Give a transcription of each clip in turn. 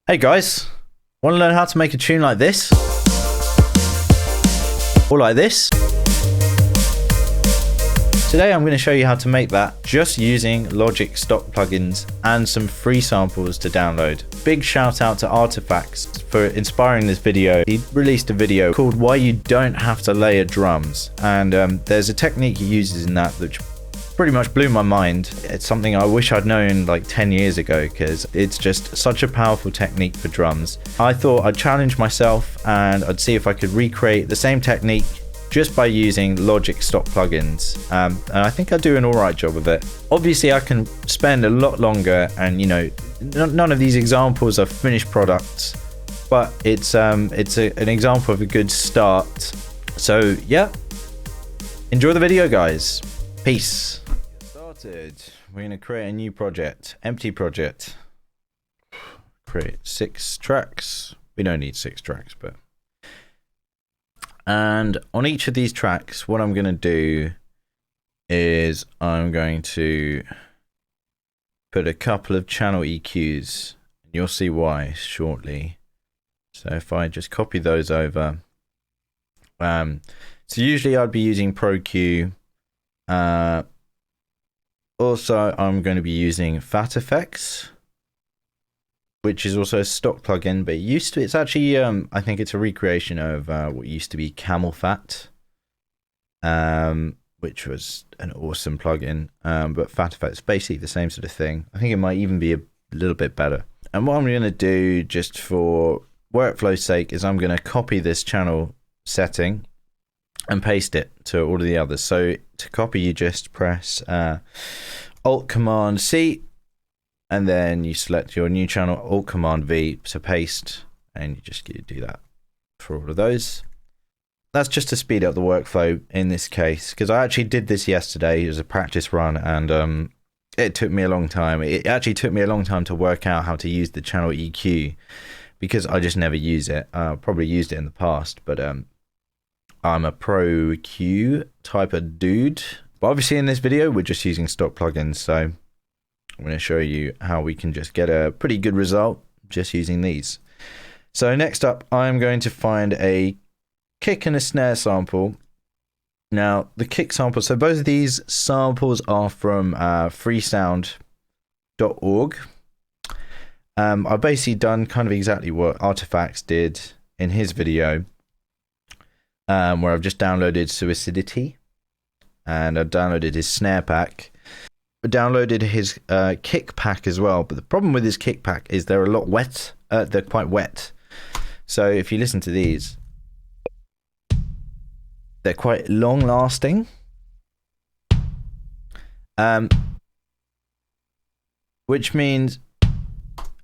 Hey guys, want to learn how to make a tune like this? Or like this? Today I'm going to show you how to make that just using Logic stock plugins and some free samples to download. Big shout out to Artifacts for inspiring this video. He released a video called Why You Don't Have to Layer Drums, and there's a technique he uses in that which pretty much blew my mind. It's something I wish I'd known like 10 years ago because it's just such a powerful technique for drums. I thought I'd challenge myself and I'd see if I could recreate the same technique just by using Logic stock plugins, and I think I do an alright job of it. Obviously I can spend a lot longer, and you know, none of these examples are finished products, but it's an example of a good start. So yeah, enjoy the video guys. Peace. Started. We're going to create a new project, empty project. Create 6 tracks. We don't need 6 tracks, but. And on each of these tracks, what I'm going to do is I'm going to put a couple of channel EQs. You'll see why shortly. So if I just copy those over. So usually I'd be using Pro Q. Also, I'm going to be using Fat Effects, which is also a stock plugin, but it's actually, I think it's a recreation of what used to be Camel Fat, which was an awesome plugin. But Fat Effects is basically the same sort of thing. I think it might even be a little bit better. And what I'm going to do, just for workflow's sake, is I'm going to copy this channel setting and paste it to all of the others. So to copy, you just press Alt-Command-C, and then you select your new channel, Alt-Command-V to paste, and you just do that for all of those. That's just to speed up the workflow in this case, because I actually did this yesterday. It was a practice run, and it took me a long time. It actually took me a long time to work out how to use the channel EQ, because I just never use it. Probably used it in the past, but I'm a Pro Q type of dude. But obviously in this video, we're just using stock plugins, so I'm going to show you how we can just get a pretty good result just using these. So next up, I'm going to find a kick and a snare sample. Now, the kick sample, so both of these samples are from freesound.org. I've basically done kind of exactly what Artifacts did in his video, where I've just downloaded Suicidity, and I've downloaded his snare pack. I downloaded his kick pack as well, but the problem with his kick pack is they're a lot wet. They're quite wet. So if you listen to these, they're quite long lasting. Which means,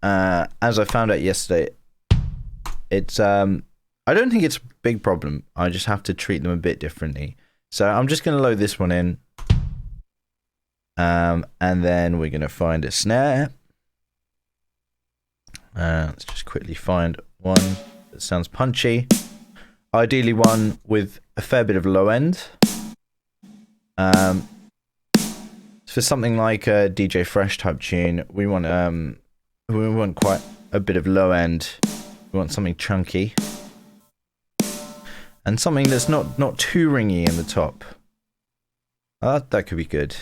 as I found out yesterday, it's I don't think it's a big problem. I just have to treat them a bit differently. So I'm just going to load this one in. And then we're going to find a snare. Let's just quickly find one that sounds punchy. Ideally one with a fair bit of low end. For something like a DJ Fresh type tune, we want quite a bit of low end. We want something chunky. And something that's not too ringy in the top. That could be good.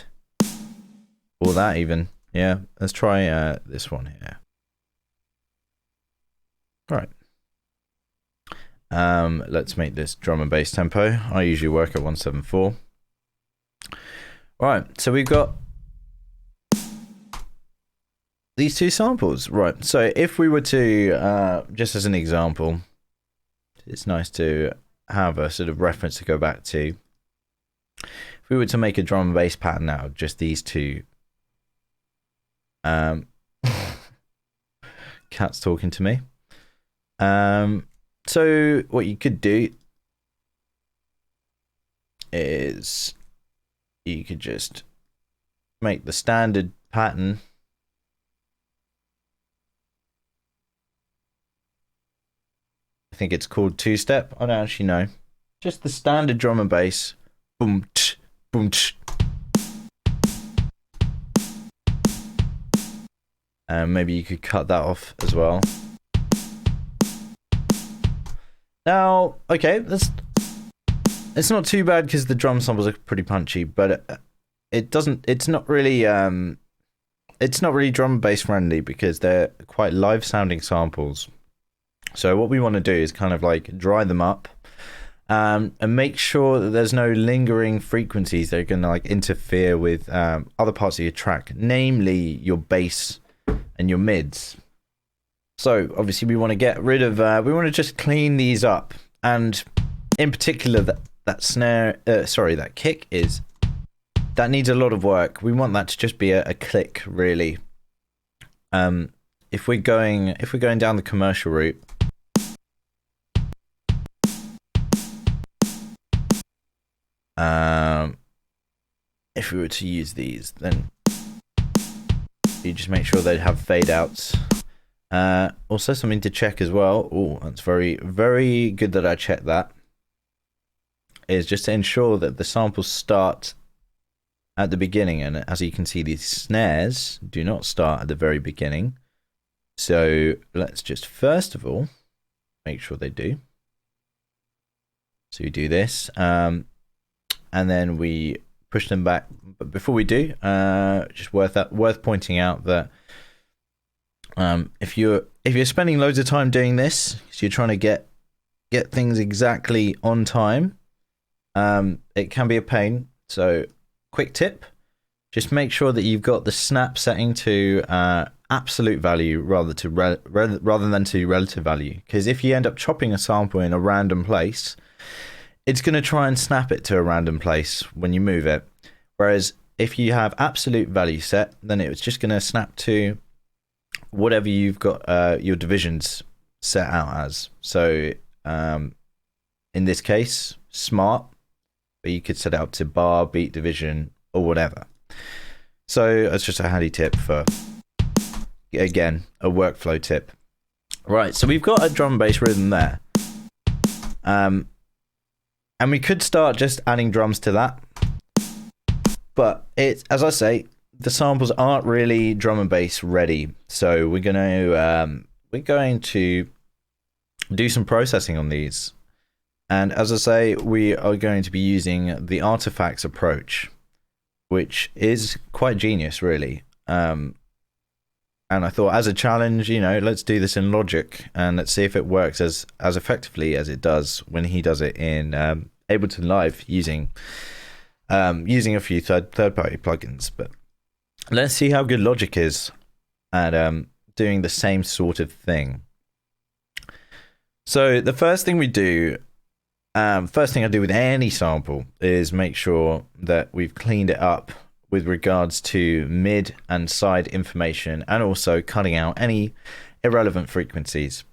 Or that even. Yeah, let's try this one here. Right. Let's make this drum and bass tempo. I usually work at 174. Right, so we've got these 2 samples. Right, so if we were to, just as an example, it's nice to have a sort of reference to go back to. If we were to make a drum and bass pattern out of just these 2, cat's talking to me. So what you could do is you could just make the standard pattern. I think it's called 2-step. I don't actually know. Just the standard drum and bass. Boom, tch, boom, tch. Maybe you could cut that off as well. Now, okay, it's not too bad because the drum samples are pretty punchy, but it's not really drum and bass friendly because they're quite live sounding samples. So what we want to do is kind of like dry them up, and make sure that there's no lingering frequencies that are going to like interfere with other parts of your track, namely your bass and your mids. So obviously we want to get rid of, we want to just clean these up, and in particular that snare, that kick that needs a lot of work. We want that to just be a click, really. If we're going down the commercial route, if we were to use these, then you just make sure they have fade outs. Also something to check as well. Oh, that's very, very good that I checked that. Is just to ensure that the samples start at the beginning, and as you can see, these snares do not start at the very beginning. So let's just first of all make sure they do. So we do this, and then we push them back. But before we do, just worth pointing out that if you're spending loads of time doing this, so you're trying to get things exactly on time, it can be a pain. So quick tip, just make sure that you've got the snap setting to absolute value rather than to relative value, because if you end up chopping a sample in a random place, it's going to try and snap it to a random place when you move it. Whereas if you have absolute value set, then it's just going to snap to whatever you've got your divisions set out as. So in this case, smart, but you could set it up to bar, beat, division, or whatever. So that's just a handy tip for, again, a workflow tip. Right, so we've got a drum and bass rhythm there. And we could start just adding drums to that. But it's, as I say, the samples aren't really drum and bass ready. So we're going to do some processing on these. And as I say, we are going to be using the artifacts approach, which is quite genius, really. And I thought, as a challenge, let's do this in Logic and let's see if it works as effectively as it does when he does it in Ableton Live using a few third-party plugins. But let's see how good Logic is at doing the same sort of thing. So the first thing I do with any sample is make sure that we've cleaned it up with regards to mid and side information, and also cutting out any irrelevant frequencies.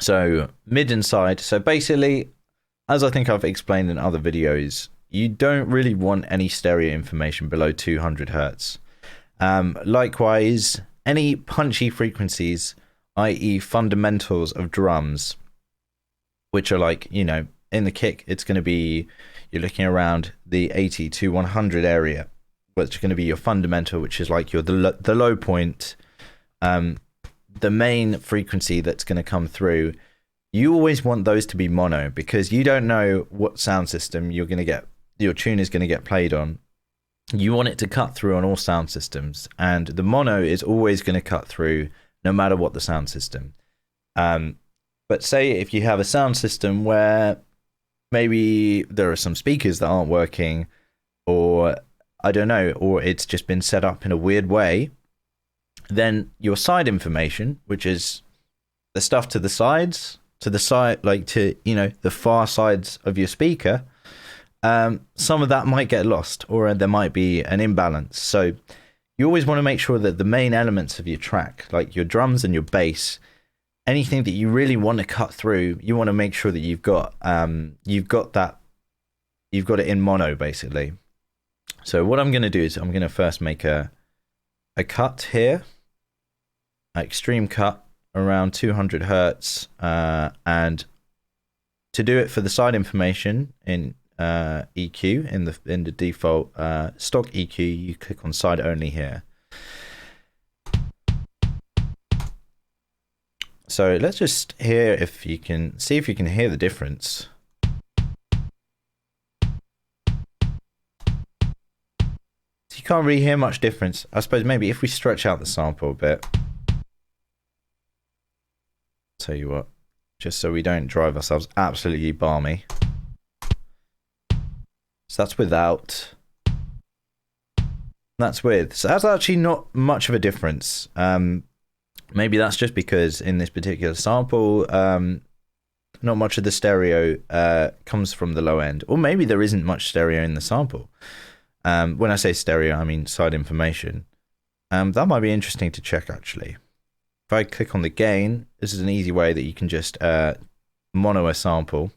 So mid and side. So basically, as I think I've explained in other videos, you don't really want any stereo information below 200 Hertz. Likewise, any punchy frequencies, i.e. fundamentals of drums, which are like, in the kick, it's going to be, you're looking around the 80 to 100 area, which is going to be your fundamental, which is like the low point, the main frequency that's going to come through. You always want those to be mono, because you don't know what sound system your tune is going to get played on. You want it to cut through on all sound systems, and the mono is always going to cut through no matter what the sound system. But say if you have a sound system where maybe there are some speakers that aren't working, or I don't know, or it's just been set up in a weird way, then your side information, which is the stuff to the sides, like to, the far sides of your speaker, some of that might get lost, or there might be an imbalance. So you always want to make sure that the main elements of your track, like your drums and your bass, anything that you really want to cut through, you want to make sure that you've got it in mono, basically. So what I'm going to do is I'm going to first make a cut here, an extreme cut around 200 Hertz, and to do it for the side information in EQ, in the default stock EQ, you click on side only here. So let's just hear if you can see if you can hear the difference. So you can't really hear much difference. I suppose maybe if we stretch out the sample a bit. Tell you what, just so we don't drive ourselves absolutely balmy. So that's without. That's with. So that's actually not much of a difference. Maybe that's just because in this particular sample, not much of the stereo comes from the low end, or maybe there isn't much stereo in the sample. When I say stereo, I mean side information. That might be interesting to check actually. If I click on the gain, this is an easy way that you can just mono a sample.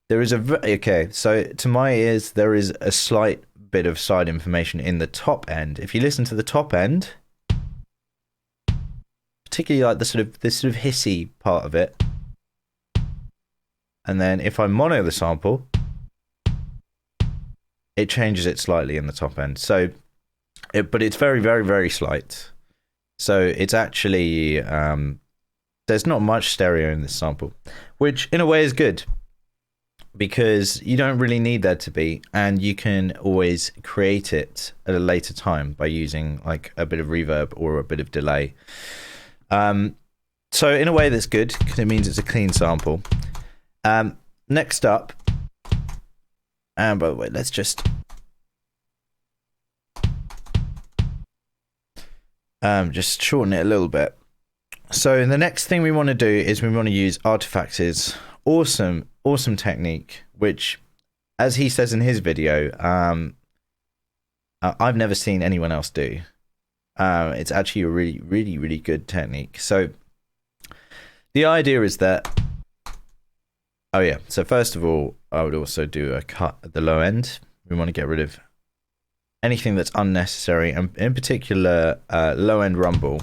There is okay, so to my ears, there is a slight bit of side information in the top end. If you listen to the top end, particularly like this sort of hissy part of it, and then if I mono the sample, it changes it slightly in the top end. So, but it's very, very, very slight. So it's actually there's not much stereo in this sample, which in a way is good, because you don't really need there to be, and you can always create it at a later time by using like a bit of reverb or a bit of delay. So in a way that's good, because it means it's a clean sample. Next up, and by the way, let's just shorten it a little bit. So the next thing we want to do is we want to use Artifacts' awesome technique, which, as he says in his video, I've never seen anyone else do. It's actually a really, really, really good technique. So the idea is that, oh yeah, so first of all, I would also do a cut at the low end. We want to get rid of anything that's unnecessary, and in particular, low end rumble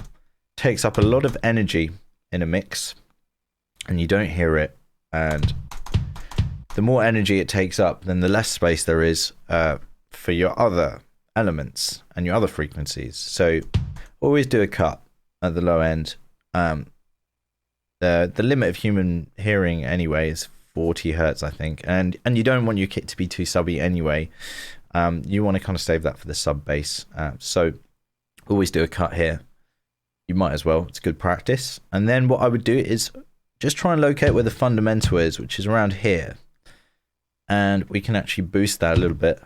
takes up a lot of energy in a mix, and you don't hear it. And the more energy it takes up, then the less space there is for your other elements and your other frequencies. So always do a cut at the low end. The limit of human hearing anyway is 40 hertz, I think, and you don't want your kit to be too subby anyway. You want to kind of save that for the sub bass. So always do a cut here. You might as well. It's good practice. And then what I would do is just try and locate where the fundamental is, which is around here. And we can actually boost that a little bit.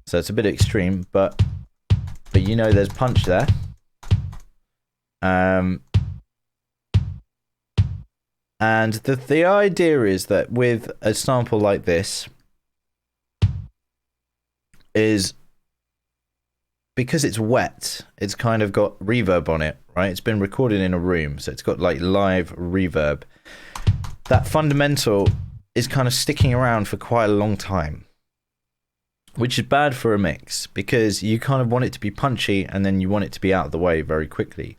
So it's a bit extreme, but you know there's punch there. And the idea is that with a sample like this, is because it's wet, it's kind of got reverb on it, right? It's been recorded in a room, so it's got like live reverb. That fundamental is kind of sticking around for quite a long time, which is bad for a mix, because you kind of want it to be punchy and then you want it to be out of the way very quickly.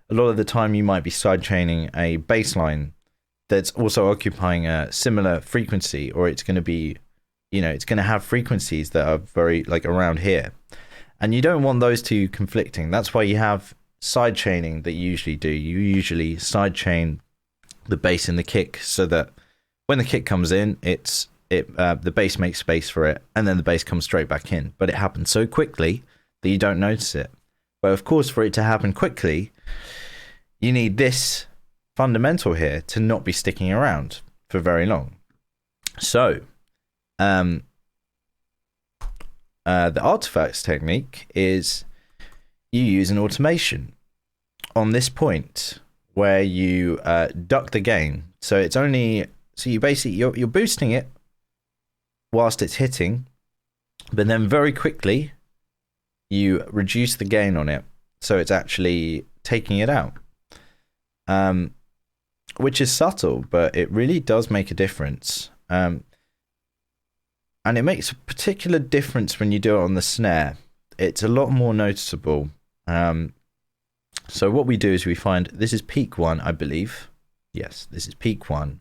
A lot of the time you might be sidechaining a bass line that's also occupying a similar frequency, or it's going to be, you know, it's going to have frequencies that are very like around here. And you don't want those two conflicting. That's why you have side chaining that you usually do. You usually side chain the bass and the kick, so that when the kick comes in, the bass makes space for it, and then the bass comes straight back in. But it happens so quickly that you don't notice it. But of course, for it to happen quickly, you need this fundamental here to not be sticking around for very long. So, the Artifacts technique is you use an automation on this point where you duck the gain. So it's only, so you basically, you're boosting it whilst it's hitting, but then very quickly you reduce the gain on it, so it's actually taking it out, which is subtle, but it really does make a difference. And it makes a particular difference when you do it on the snare. It's a lot more noticeable. So what we do is we find, this is peak 1, I believe. Yes, this is peak 1.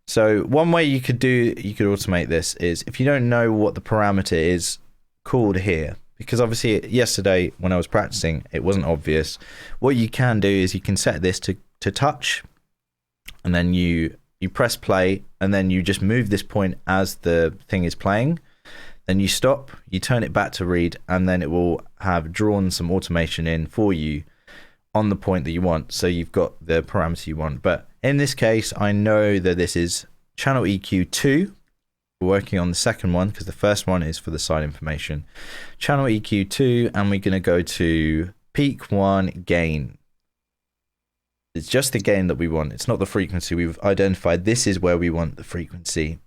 So one way you could automate this is if you don't know what the parameter is called here, because obviously yesterday when I was practicing, it wasn't obvious. What you can do is you can set this to touch, and then you press play, and then you just move this point as the thing is playing. Then you stop, you turn it back to read, and then it will have drawn some automation in for you on the point that you want. So you've got the parameter you want. But in this case, I know that this is channel EQ 2. We're working on the second one because the first one is for the side information. Channel EQ 2, and we're going to go to peak 1 gain. It's just the gain that we want. It's not the frequency. We've identified this is where we want the frequency.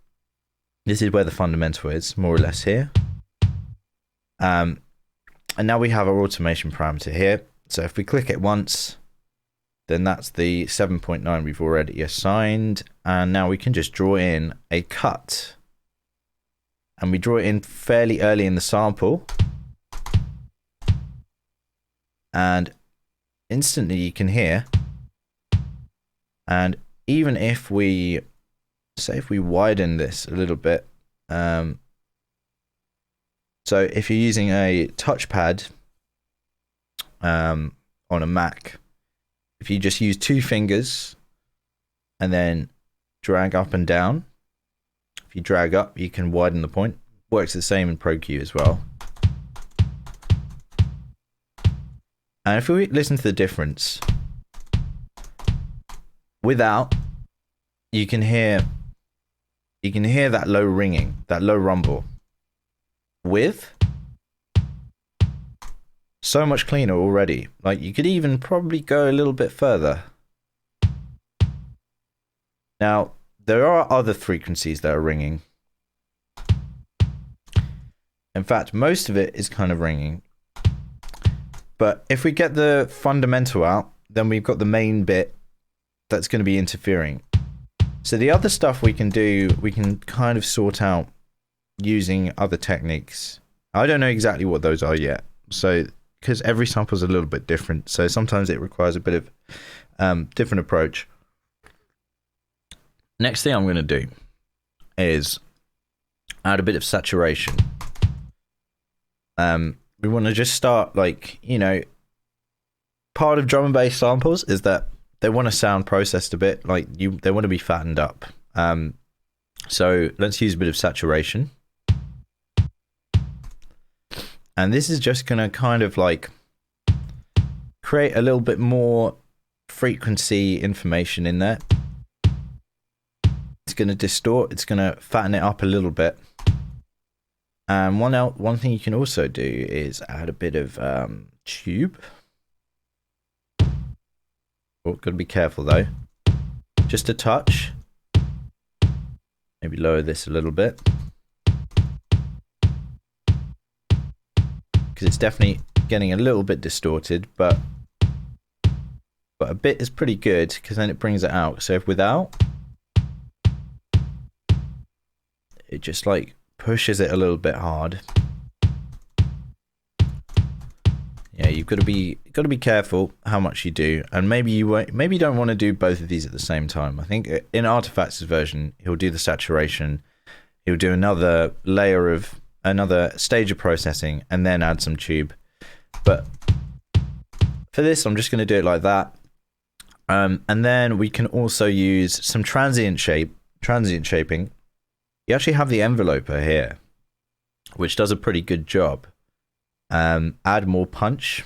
This is where the fundamental is, more or less here. And now we have our automation parameter here. So if we click it once, then that's the 7.9 we've already assigned. And now we can just draw in a cut. And we draw it in fairly early in the sample. And instantly you can hear. And even if we, say if we widen this a little bit. So if you're using a touchpad on a Mac, if you just use 2 fingers and then drag up and down, if you drag up, you can widen the point. Works the same in ProQ as well. And if we listen to the difference, without, you can hear that low ringing, that low rumble. With, so much cleaner already. Like you could even probably go a little bit further. Now, there are other frequencies that are ringing. In fact, most of it is kind of ringing. But if we get the fundamental out, then we've got the main bit that's going to be interfering. So the other stuff we can do, we can kind of sort out using other techniques. I don't know exactly what those are yet. So, because every sample is a little bit different. So sometimes it requires a bit of different approach. Next thing I'm going to do is add a bit of saturation. We want to just start, like, you know, part of drum and bass samples is that they want to sound processed a bit, like they want to be fattened up. So let's use a bit of saturation. And this is just going to kind of like create a little bit more frequency information in there. It's going to distort, it's going to fatten it up a little bit. And one thing you can also do is add a bit of tube. Oh, got to be careful though. Just a touch. Maybe lower this a little bit. Because it's definitely getting a little bit distorted, but a bit is pretty good because then it brings it out. So if without, it just like pushes it a little bit hard. Yeah, you've got to be careful how much you do, and maybe you don't want to do both of these at the same time. I think in Artifacts' version, he'll do the saturation, he'll do another layer of another stage of processing, and then add some tube. But for this, I'm just going to do it like that. And then we can also use some transient shaping. You actually have the enveloper here, which does a pretty good job. Add more punch.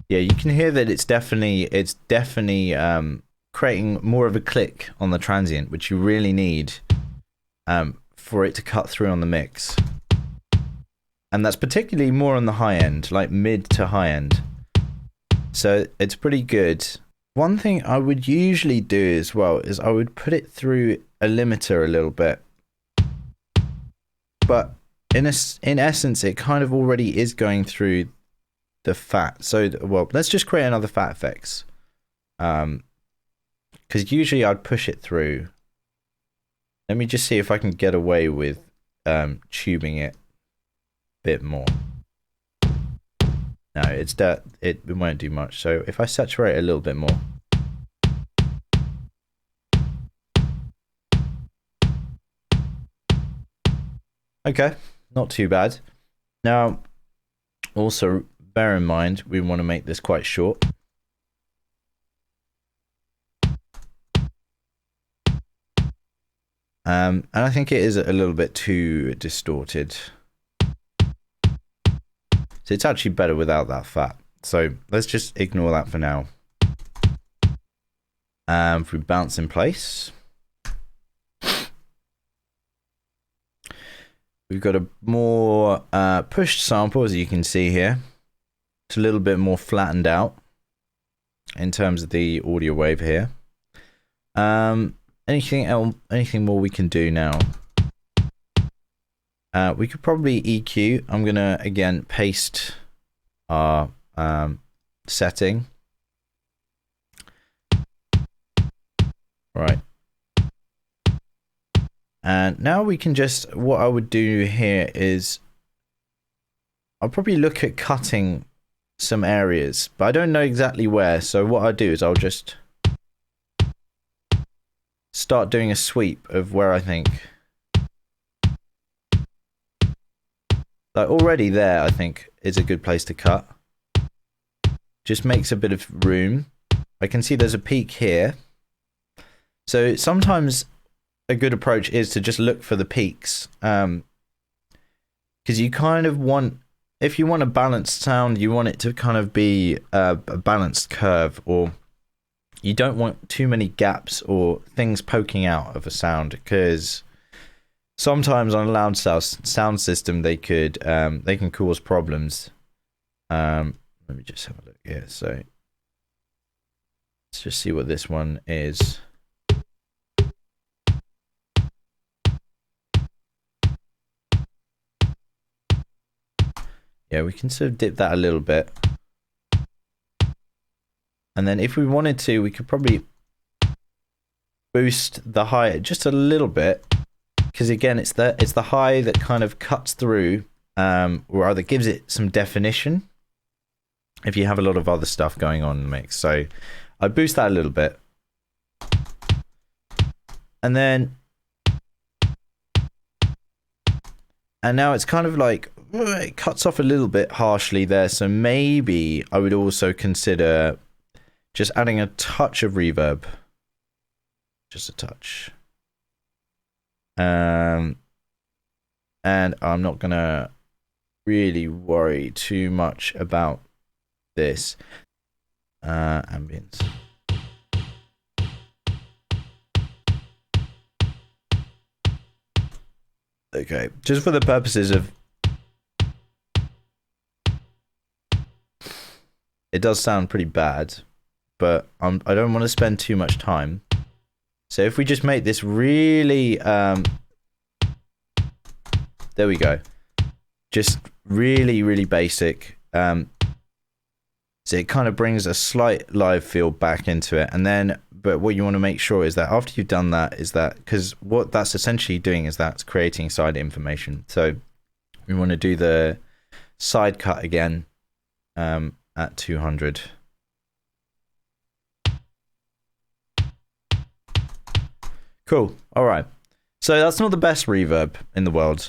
Yeah, you can hear that it's definitely creating more of a click on the transient, which you really need for it to cut through on the mix. And that's particularly more on the high end, like mid to high end. So it's pretty good. One thing I would usually do as well is I would put it through a limiter a little bit. But in essence, it kind of already is going through the fat. So, well, let's just create another fat effects. Because usually I'd push it through. Let me just see if I can get away with tubing it a bit more. No, it won't do much. So if I saturate a little bit more. Okay, not too bad. Now, also bear in mind, we want to make this quite short. And I think it is a little bit too distorted. So it's actually better without that fat. So let's just ignore that for now. If we bounce in place, we've got a more pushed sample, as you can see here. It's a little bit more flattened out in terms of the audio wave here. Anything else? Anything more we can do now? We could probably EQ. I'm gonna again paste our setting. Right. And now we can just, what I would do here is I'll probably look at cutting some areas, but I don't know exactly where. So what I'll do is I'll just start doing a sweep of where I think. Like already there, I think is a good place to cut. Just makes a bit of room. I can see there's a peak here. So sometimes a good approach is to just look for the peaks. Because you kind of want, if you want a balanced sound, you want it to kind of be a balanced curve, or you don't want too many gaps or things poking out of a sound, because sometimes on a loud sound system they can cause problems. Let me just have a look here. So let's just see what this one is. Yeah, we can sort of dip that a little bit. And then if we wanted to, we could probably boost the high just a little bit. Because again, it's the high that kind of cuts through, or rather gives it some definition if you have a lot of other stuff going on in the mix. So I boost that a little bit. And now it's kind of like, it cuts off a little bit harshly there. So maybe I would also consider just adding a touch of reverb. Just a touch. And I'm not gonna really worry too much about this. Ambience. Okay, just for the purposes of, it does sound pretty bad, but I don't want to spend too much time. So if we just make this really, there we go. Just really, really basic. So it kind of brings a slight live feel back into it. And then, but what you want to make sure is that after you've done that, is that, because what that's essentially doing is that's creating side information. So we want to do the side cut again at 200. Cool. All right. So that's not the best reverb in the world.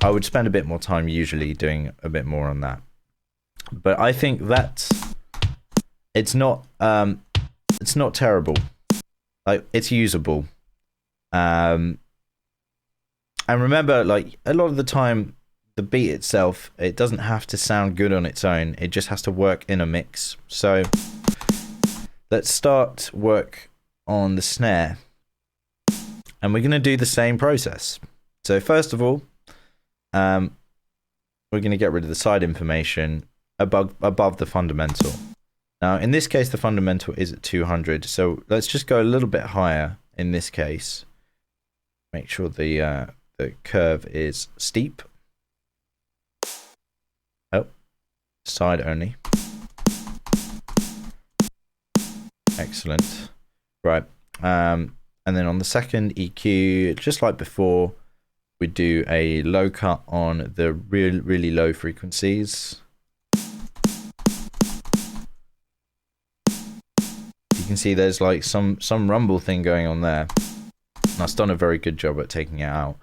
I would spend a bit more time usually doing a bit more on that. But I think that it's not terrible. Like, it's usable. And remember, like, a lot of the time the beat itself, it doesn't have to sound good on its own. It just has to work in a mix. So let's start work on the snare. And we're going to do the same process. So first of all, we're going to get rid of the side information above the fundamental. Now, in this case, the fundamental is at 200. So let's just go a little bit higher in this case. Make sure the curve is steep. Oh, side only. Excellent. Right. And then on the second EQ, just like before, we do a low cut on the really low frequencies. You can see there's like some rumble thing going on there. And that's done a very good job at taking it out.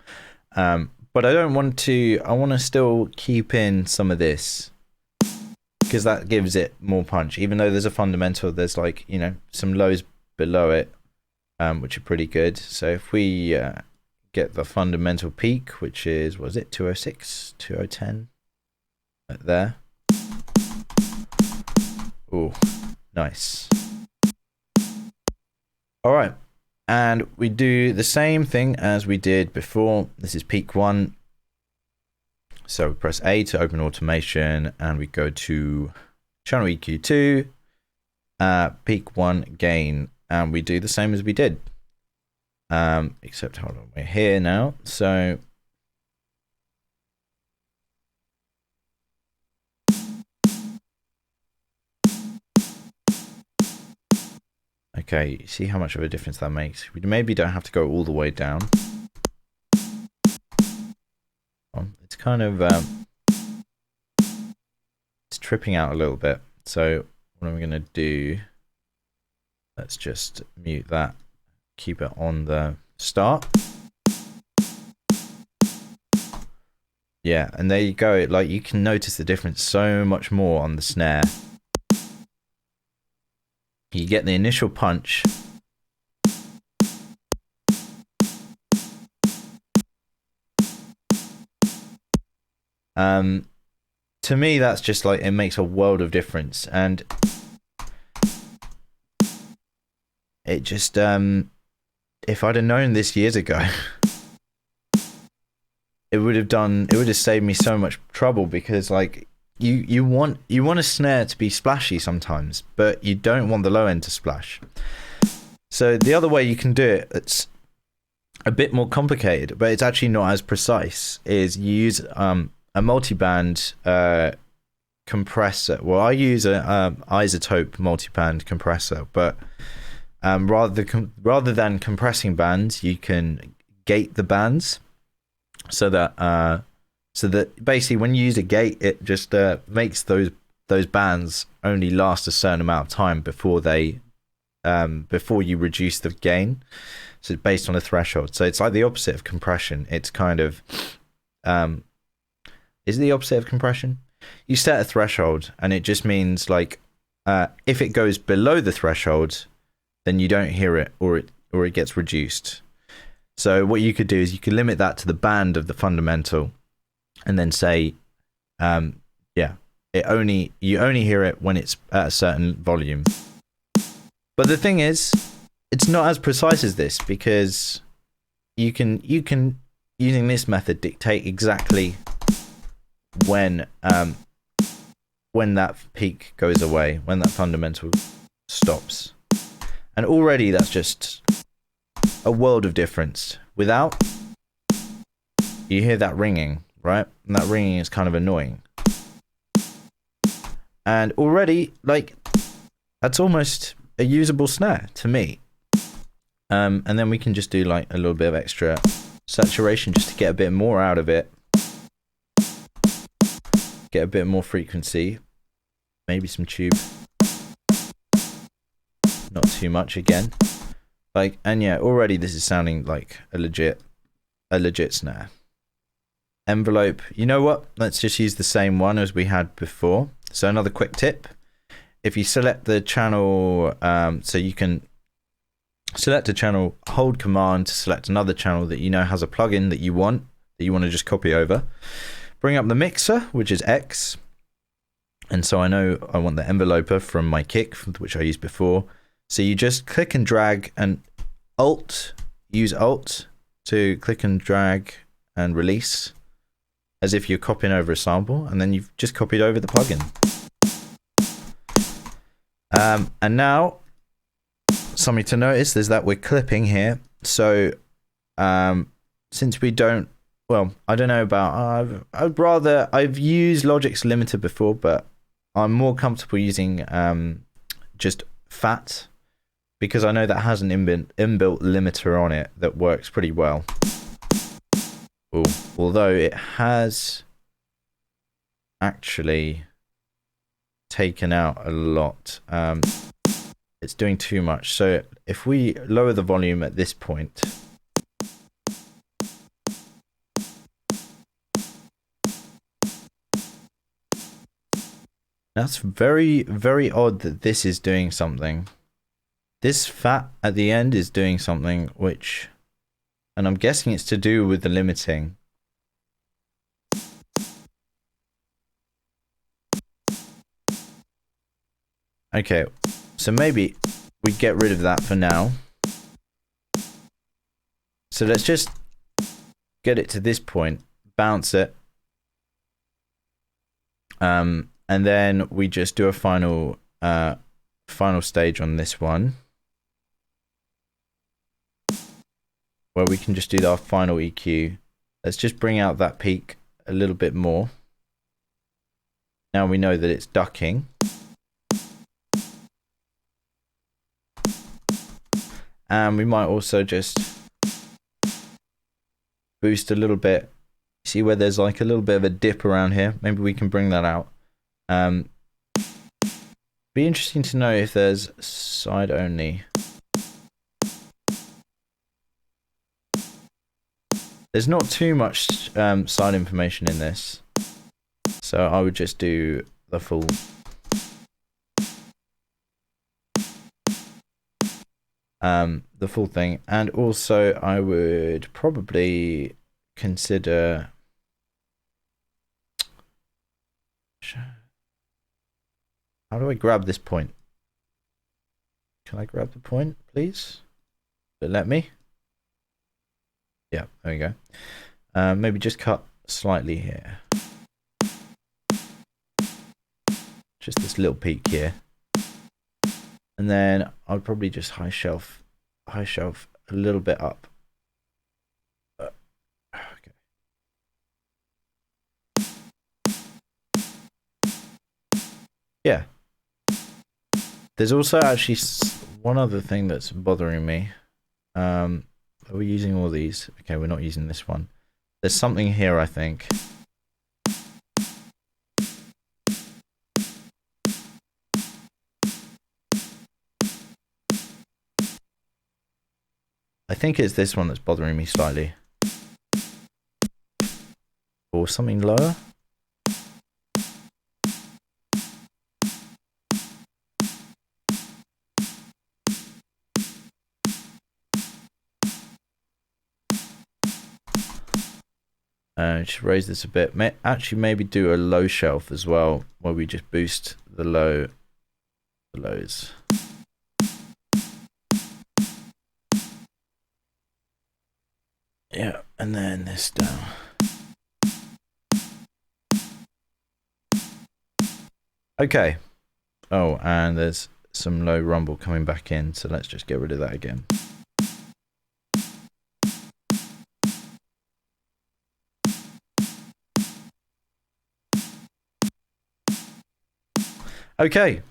But I don't want to, I want to still keep in some of this because that gives it more punch. Even though there's a fundamental, there's like, you know, some lows below it, which are pretty good. So if we get the fundamental peak, which is, what is it, 206, 2010, right there. Oh, nice. All right. And we do the same thing as we did before. This is peak 1. So we press A to open automation and we go to channel EQ2, peak 1 gain, and we do the same as we did. Except, hold on, we're here now. So okay, you see how much of a difference that makes. We maybe don't have to go all the way down. It's kind of it's tripping out a little bit. So what I'm gonna do, let's just mute that, keep it on the start. Yeah, and there you go. Like, you can notice the difference so much more on the snare. You get the initial punch. To me, that's just like, it makes a world of difference. And it just, if I'd have known this years ago, it would have saved me so much trouble, because like, you want a snare to be splashy sometimes, but you don't want the low end to splash. So the other way you can do it, it's a bit more complicated, but it's actually not as precise, is you use a multiband compressor. Well, I use a isotope multiband compressor, but rather than compressing bands, you can gate the bands, so that basically when you use a gate, it just makes those bands only last a certain amount of time before they before you reduce the gain. So it's based on a threshold. So it's like the opposite of compression. It's kind of is it the opposite of compression? You set a threshold, and it just means like if it goes below the threshold, then you don't hear it, or it gets reduced. So what you could do is you could limit that to the band of the fundamental, and then say, yeah, you only hear it when it's at a certain volume. But the thing is, it's not as precise as this, because you can using this method dictate exactly when that peak goes away, when that fundamental stops. And already that's just a world of difference. Without, you hear that ringing, right? And that ringing is kind of annoying. And already, like, that's almost a usable snare to me. And then we can just do like a little bit of extra saturation just to get a bit more out of it. Get a bit more frequency. Maybe some tube. Not too much again. Like, and yeah, already this is sounding like a legit snare. Envelope, you know what? Let's just use the same one as we had before. So another quick tip. If you select the channel, so you can select a channel, hold command to select another channel that you know has a plugin that you want to just copy over. Bring up the mixer, which is X. And so I know I want the enveloper from my kick, which I used before. So you just click and drag and use Alt to click and drag and release, as if you're copying over a sample, and then you've just copied over the plugin. And now, something to notice is that we're clipping here. So since we don't, well, I don't know about, I've used Logic's limiter before, but I'm more comfortable using just FAT, because I know that has an inbuilt limiter on it that works pretty well. Ooh, although it has actually taken out a lot. It's doing too much. So if we lower the volume at this point, That's very, very odd that this is doing something. This fat at the end is doing something which, and I'm guessing it's to do with the limiting. Okay, so maybe we get rid of that for now. So let's just get it to this point, bounce it. And then we just do a final stage on this one, where we can just do our final EQ. Let's just bring out that peak a little bit more. Now we know that it's ducking. And we might also just boost a little bit. See where there's like a little bit of a dip around here? Maybe we can bring that out. Be interesting to know if there's side only. There's not too much side information in this, so I would just do the full. The full thing, and also I would probably consider. How do I grab this point? Can I grab the point, please? Does it let me? Yeah, there we go. Maybe just cut slightly here. Just this little peak here. And then I'll probably just high shelf a little bit up. Okay. Yeah. There's also actually one other thing that's bothering me. Are we using all these? Okay, we're not using this one. There's something here, I think. I think it's this one that's bothering me slightly. Or something lower. Just raise this a bit. Actually, maybe do a low shelf as well, where we just boost the lows. Yeah, and then this down. Okay. Oh, and there's some low rumble coming back in, so let's just get rid of that again. Okay.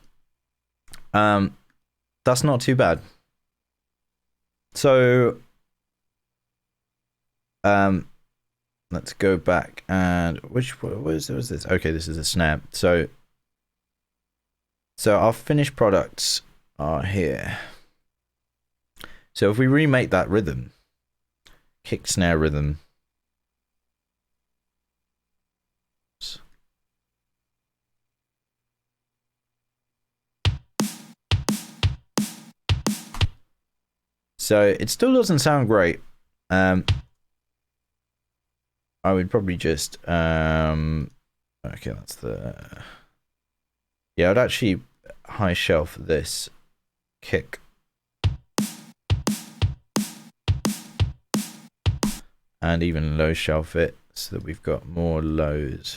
That's not too bad. So let's go back and which was this? Okay, this is a snare. So our finished products are here. So if we remake that rhythm, kick snare rhythm. So it still doesn't sound great. I would probably just okay, that's the I'd actually high shelf this kick and even low shelf it so that we've got more lows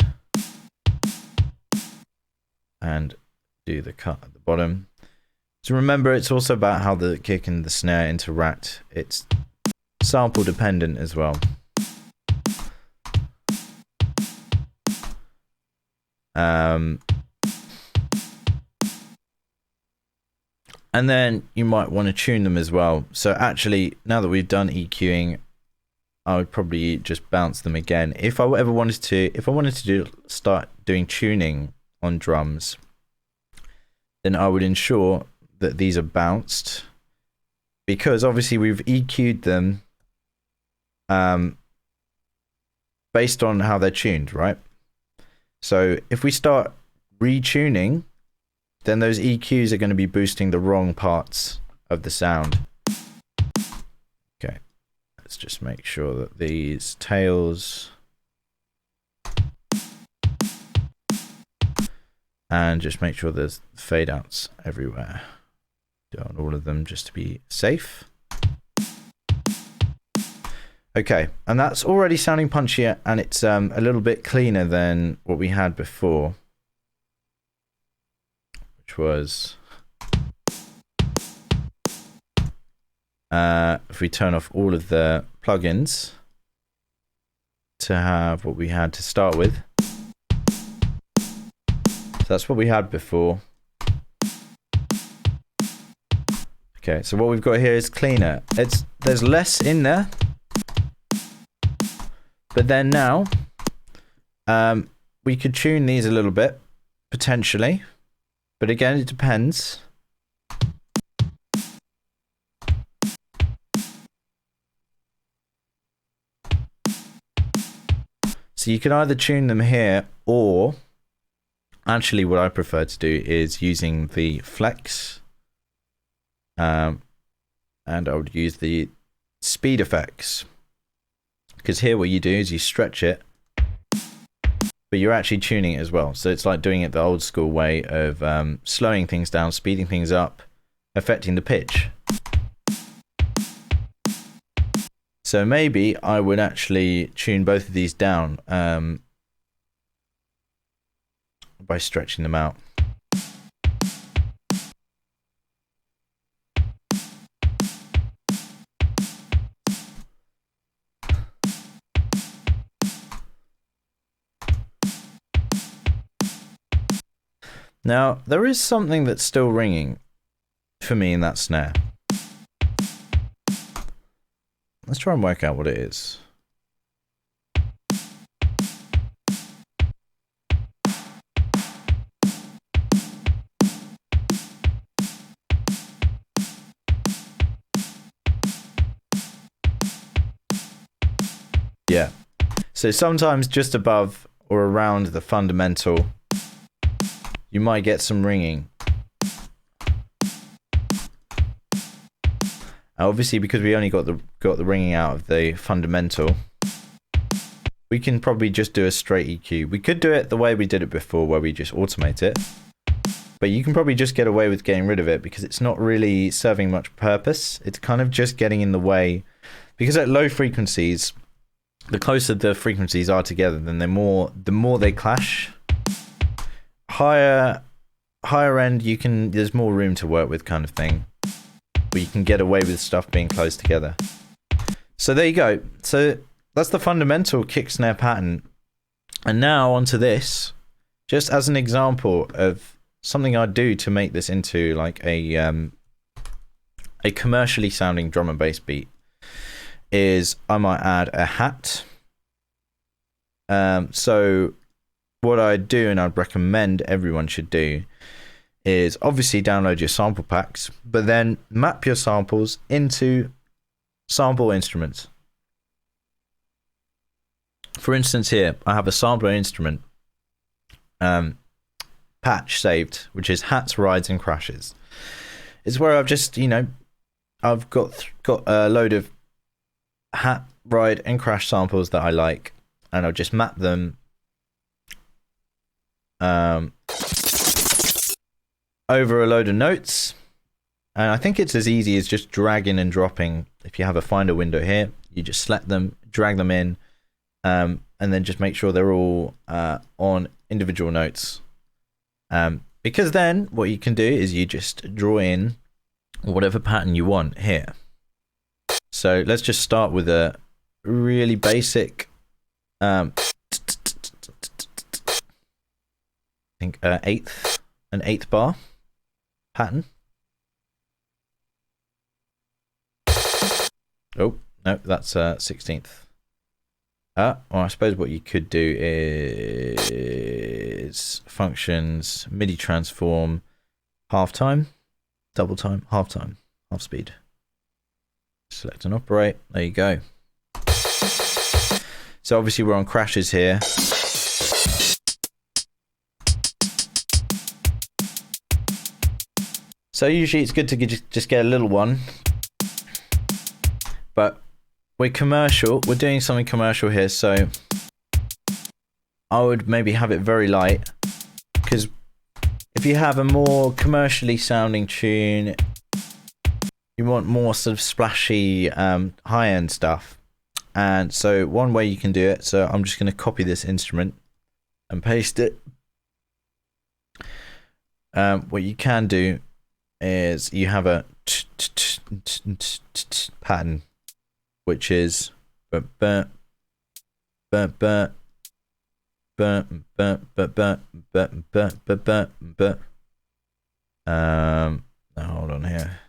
and do the cut at the bottom. So remember, it's also about how the kick and the snare interact. It's sample dependent as well. And then you might want to tune them as well. So actually, now that we've done EQing, I would probably just bounce them again. If I ever wanted to, start doing tuning on drums, then I would ensure that these are bounced, because obviously we've EQ'd them based on how they're tuned, right? So if we start retuning, then those EQs are going to be boosting the wrong parts of the sound. Okay, let's just make sure that these tails and just make sure there's fade outs everywhere. Do it on all of them just to be safe. Okay, and that's already sounding punchier, and it's a little bit cleaner than what we had before, which was if we turn off all of the plugins to have what we had to start with. So that's what we had before. Okay, so what we've got here is cleaner. There's less in there. But then now, we could tune these a little bit, potentially. But again, it depends. So you can either tune them here, or actually what I prefer to do is using the flex. And I would use the speed effects. Because here what you do is you stretch it, but you're actually tuning it as well. So it's like doing it the old school way of slowing things down, speeding things up, affecting the pitch. So maybe I would actually tune both of these down by stretching them out. Now, there is something that's still ringing for me in that snare. Let's try and work out what it is. Yeah. So sometimes just above or around the fundamental, you might get some ringing. Obviously, because we only got the ringing out of the fundamental, we can probably just do a straight EQ. We could do it the way we did it before, where we just automate it. But you can probably just get away with getting rid of it because it's not really serving much purpose. It's kind of just getting in the way. Because at low frequencies, the closer the frequencies are together, then the more they clash. Higher end, there's more room to work with, kind of thing, but you can get away with stuff being close together. So there you go. So that's the fundamental kick snare pattern. And now onto this, just as an example of something I do to make this into like a commercially sounding drum and bass beat, is I might add a hat. So what I'd do, and I'd recommend everyone should do, is obviously download your sample packs, but then map your samples into sample instruments. For instance, here I have a sampler instrument patch saved, which is hats, rides, and crashes. It's where I've just, I've got a load of hat, ride, and crash samples that I like, and I'll just map them over a load of notes. And I think it's as easy as just dragging and dropping. If you have a finder window here, you just select them, drag them in, and then just make sure they're all on individual notes. Because then what you can do is you just draw in whatever pattern you want here. So let's just start with a really basic I think an eighth bar pattern. Oh no, that's 16th. Well, I suppose what you could do is functions, MIDI transform, half time, double time, half time, half speed. Select and operate. There you go. So obviously we're on crashes here. So usually it's good to just get a little one. But we're commercial. We're doing something commercial here, so I would maybe have it very light. Because if you have a more commercially sounding tune, you want more sort of splashy, high-end stuff. And so one way you can do it, so I'm just going to copy this instrument and paste it. What you can do is you have a pattern, which is now hold on here.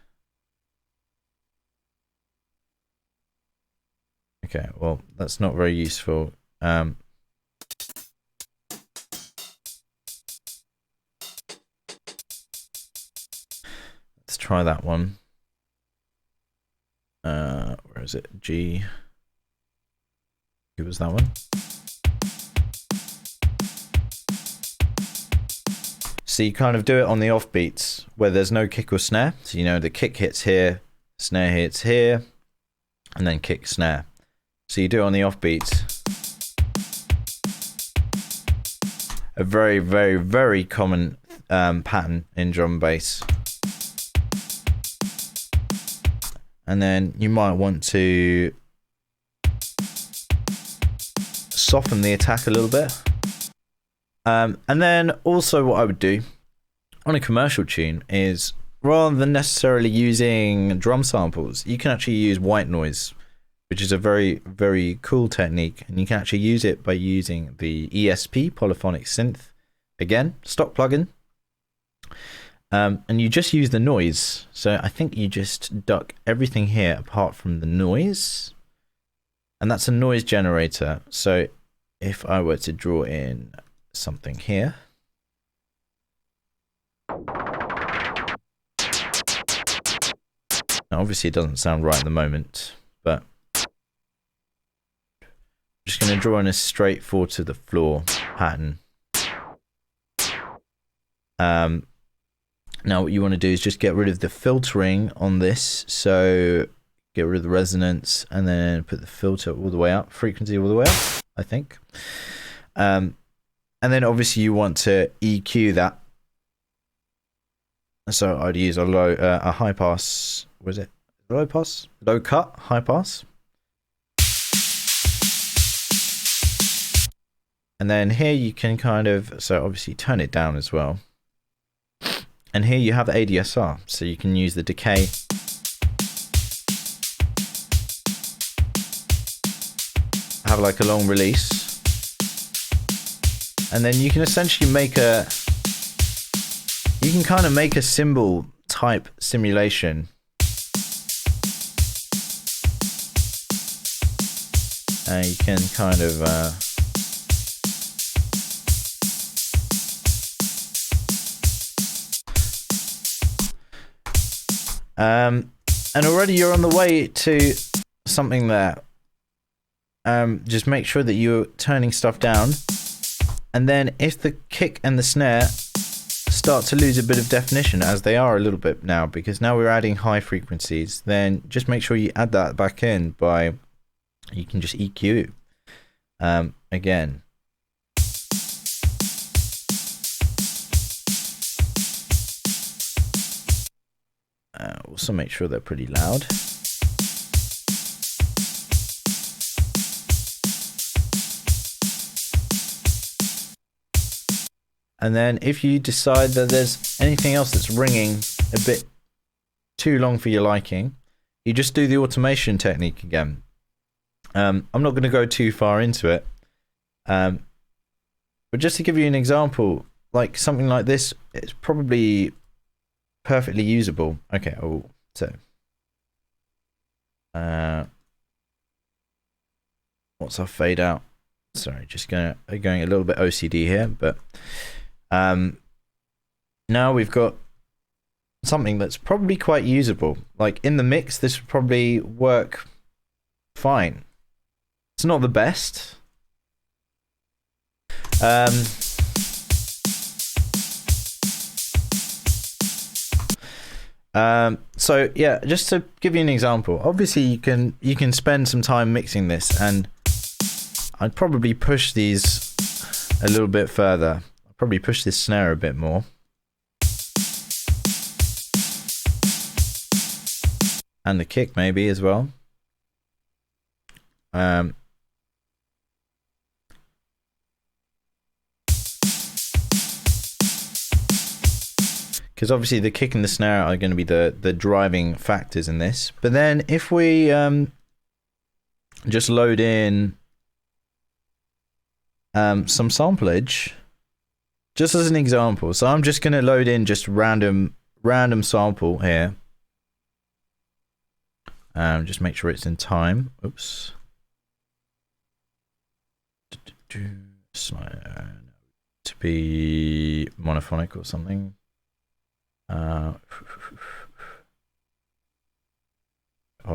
Okay, well, that's not very useful. Let's try that one. Where is it? G. It was that one. So you kind of do it on the off beats where there's no kick or snare. So you know the kick hits here, snare hits here, and then kick, snare. So you do it on the off beats. A very, very, very common pattern in drum and bass. And then you might want to soften the attack a little bit. And then also what I would do on a commercial tune is, rather than necessarily using drum samples, you can actually use white noise, which is a very, very cool technique. And you can actually use it by using the ESP, polyphonic synth. Again, stock plugin. And you just use the noise. So I think you just duck everything here apart from the noise. And that's a noise generator. So if I were to draw in something here. Now obviously it doesn't sound right at the moment, but I'm just going to draw in a straight 4 to the floor pattern. Now what you want to do is just get rid of the filtering on this. So get rid of the resonance and then put the filter all the way up, frequency all the way up, I think. And then obviously you want to EQ that. So I'd use a high pass, was it low pass? Low cut, high pass. And then here you can kind of, so obviously turn it down as well. And here you have ADSR, so you can use the decay. Have like a long release. And then you can essentially make a, you can kind of make a cymbal type simulation. And you can kind of, and already you're on the way to something there. Just make sure that you're turning stuff down. And then if the kick and the snare start to lose a bit of definition, as they are a little bit now, because now we're adding high frequencies, then just make sure you add that back in by, you can just EQ. Again. Also make sure they're pretty loud. And then if you decide that there's anything else that's ringing a bit too long for your liking, you just do the automation technique again. I'm not going to go too far into it. But just to give you an example, like something like this, it's probably perfectly usable. Okay, so what's our fade out? Sorry, just going a little bit OCD here, but now we've got something that's probably quite usable. Like in the mix, this would probably work fine. It's not the best. So yeah, just to give you an example, obviously you can spend some time mixing this, and I'd probably push these a little bit further. I'd probably push this snare a bit more. And the kick maybe as well. Because obviously the kick and the snare are going to be the driving factors in this. But then if we just load in some samplage, just as an example. So I'm just going to load in just random sample here. Just make sure it's in time. Oops. To be monophonic or something. Hold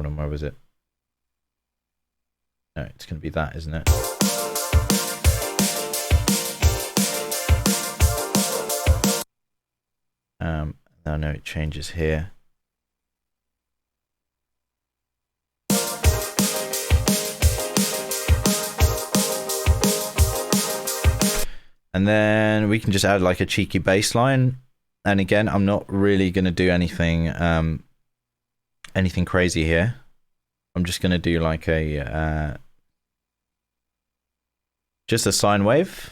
on, where was it? No, it's going to be that, isn't it? I know it changes here. And then we can just add like a cheeky bass line. And again, I'm not really going to do anything anything crazy here. I'm just going to do like a just a sine wave.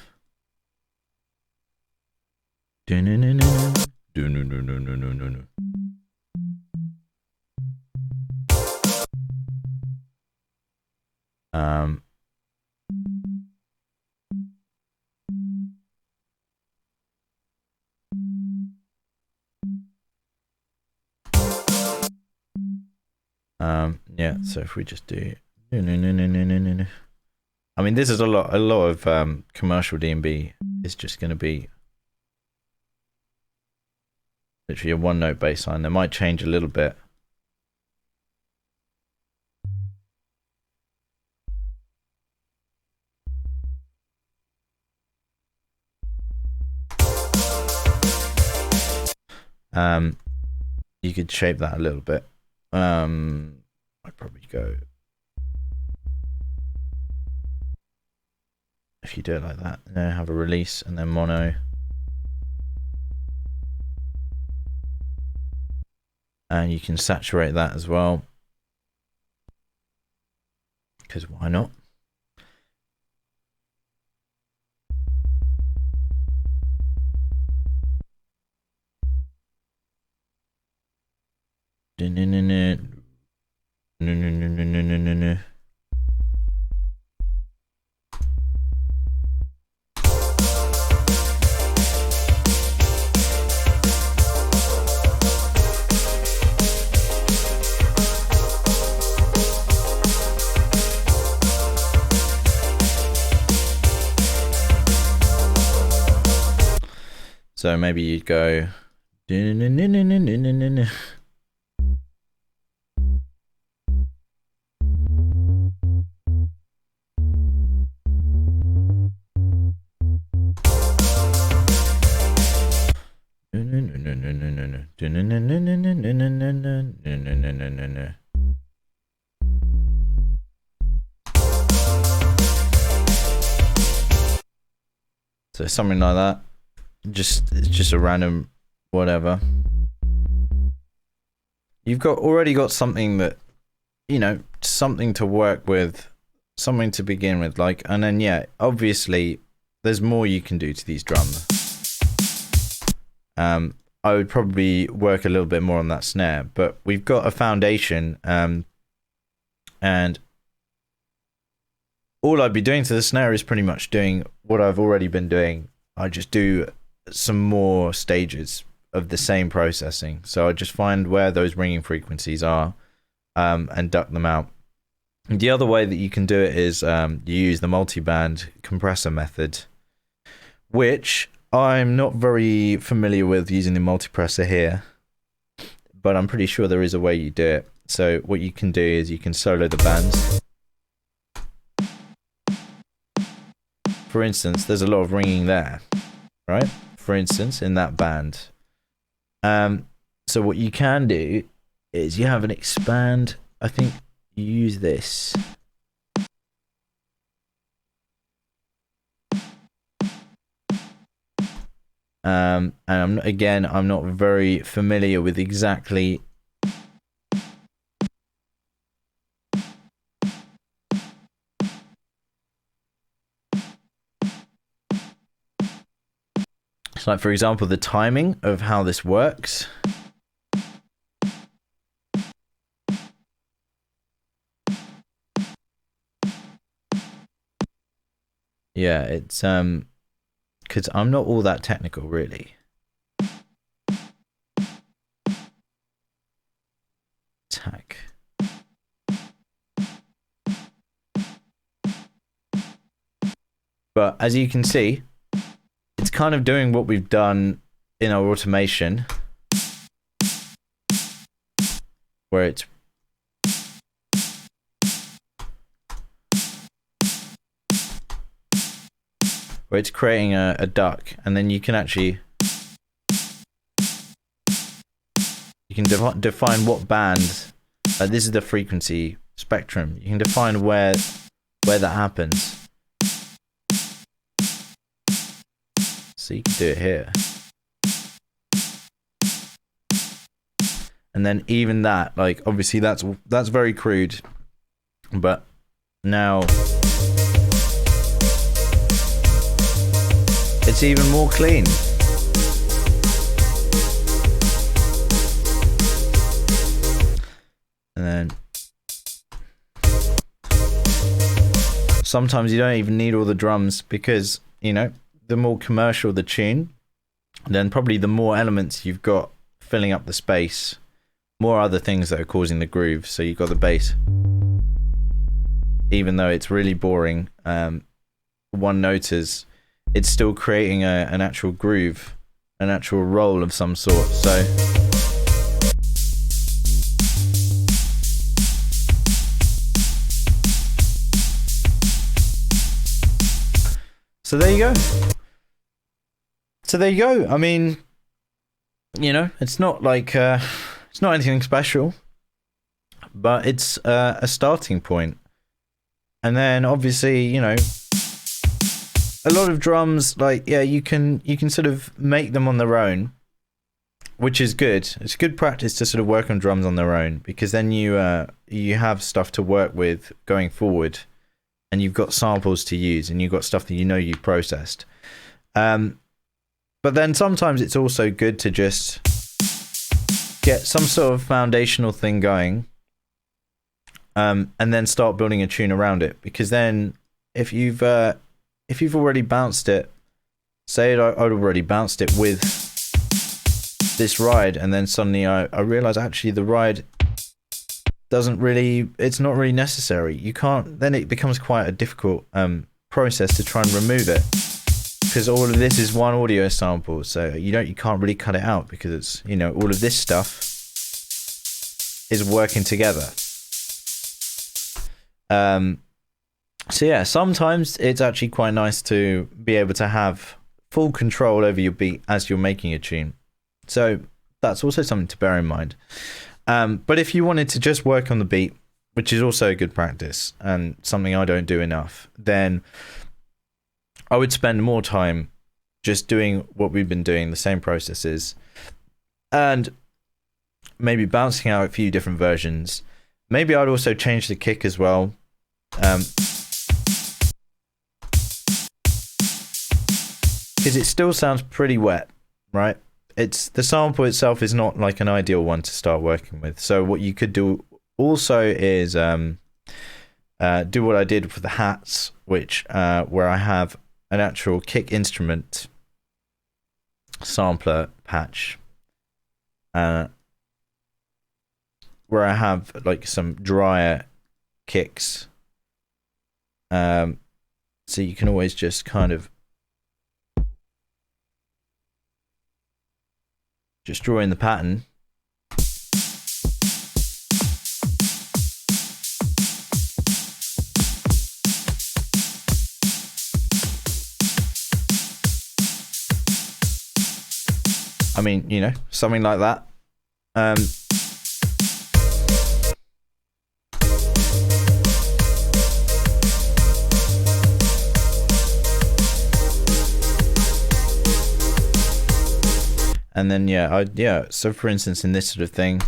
Yeah, so if we just do I mean, this is a lot of commercial D&B is just going to be literally a one note bass line. They might change a little bit. You could shape that a little bit. I'd probably go, if you do it like that, and then have a release and then mono. And you can saturate that as well, because why not? No. So maybe you'd go so something like that. It's just a random whatever. You've already got something that, you know, something to work with, something to begin with, like, and then yeah, obviously there's more you can do to these drums. I would probably work a little bit more on that snare, but we've got a foundation, and all I'd be doing to the snare is pretty much doing what I've already been doing. I just do some more stages of the same processing. So I just find where those ringing frequencies are, and duck them out. And the other way that you can do it is you use the multi-band compressor method, which I'm not very familiar with using the multipressor here, but I'm pretty sure there is a way you do it. So what you can do is you can solo the bands. For instance, there's a lot of ringing there, right? For instance, in that band. So what you can do is you have an expand. I think you use this. And I'm not very familiar with exactly so, like, for example, the timing of how this works. Yeah, it's because I'm not all that technical, really. Attack. But as you can see, it's kind of doing what we've done in our automation, where it's creating a duck, and then you can actually define what band. This is the frequency spectrum. You can define where that happens. So you can do it here. And then even that, like, obviously that's very crude, but now it's even more clean. And then sometimes you don't even need all the drums, because, you know, the more commercial the tune, then probably the more elements you've got filling up the space, more other things that are causing the groove. So you've got the bass, even though it's really boring, one noters, it's still creating an actual groove, an actual roll of some sort. So there you go. I mean, you know, it's not like it's not anything special, but it's a starting point. And then obviously, you know, a lot of drums, like, yeah, you can sort of make them on their own, which is good. It's good practice to sort of work on drums on their own, because then you have stuff to work with going forward, and you've got samples to use, and you've got stuff that you know you've processed. But then sometimes it's also good to just get some sort of foundational thing going, and then start building a tune around it. Because then if you've already bounced it, say I'd already bounced it with this ride, and then suddenly I realize actually the ride it's not really necessary. You can't, then it becomes quite a difficult process to try and remove it, because all of this is one audio sample, so you can't really cut it out, because it's, you know, all of this stuff is working together. So yeah, sometimes it's actually quite nice to be able to have full control over your beat as you're making a tune. So that's also something to bear in mind. But if you wanted to just work on the beat, which is also a good practice and something I don't do enough, then I would spend more time just doing what we've been doing, the same processes, and maybe bouncing out a few different versions. Maybe I'd also change the kick as well. Because it still sounds pretty wet, right? The sample itself is not like an ideal one to start working with. So what you could do also is do what I did for the hats, which where I have an actual kick instrument sampler patch, where I have like some drier kicks. So you can always just kind of just draw in the pattern. I mean, you know, something like that. And then yeah, so for instance, in this sort of thing,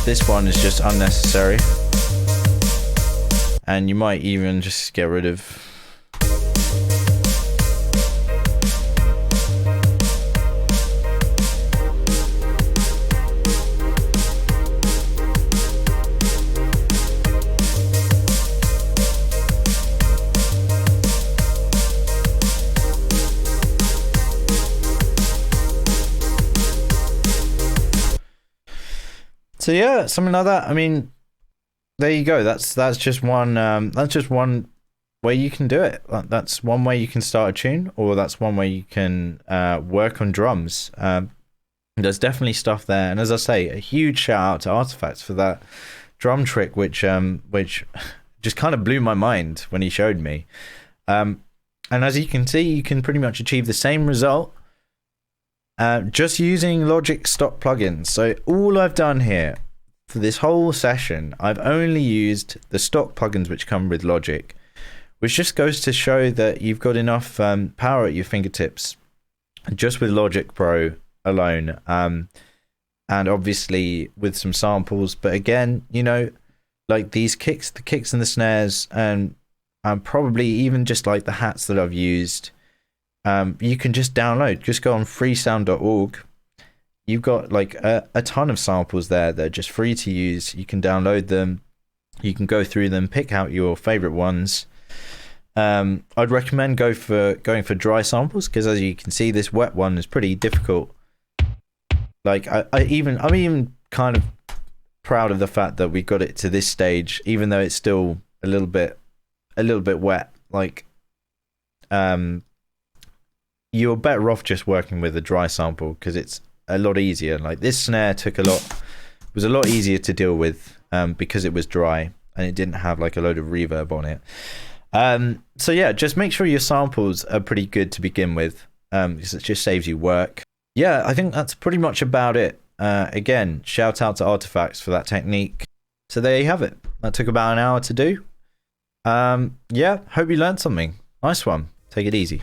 this one is just unnecessary, and you might even just get rid of so yeah, something like that. I mean, there you go. That's just one way you can do it. That's one way you can start a tune, or that's one way you can work on drums. There's definitely stuff there, and as I say, a huge shout out to Artifacts for that drum trick, which just kind of blew my mind when he showed me. And as you can see, you can pretty much achieve the same result just using Logic stock plugins. So all I've done here for this whole session, I've only used the stock plugins which come with Logic, which just goes to show that you've got enough power at your fingertips just with Logic Pro alone, and obviously with some samples. But again, you know, like these kicks, the kicks and the snares, and probably even just like the hats that I've used, you can just download. Just go on freesound.org. You've got like a ton of samples there that are just free to use. You can download them, you can go through them, pick out your favorite ones. I'd recommend going for dry samples, because as you can see, this wet one is pretty difficult. Like I'm even kind of proud of the fact that we got it to this stage, even though it's still a little bit wet. Like you're better off just working with a dry sample, because it's a lot easier. Like this snare was a lot easier to deal with because it was dry and it didn't have like a load of reverb on it. So yeah, just make sure your samples are pretty good to begin with, because it just saves you work. Yeah, I think that's pretty much about it. Again, shout out to Artifacts for that technique. So there you have it. That took about an hour to do. Yeah, hope you learned something. Nice one. Take it easy.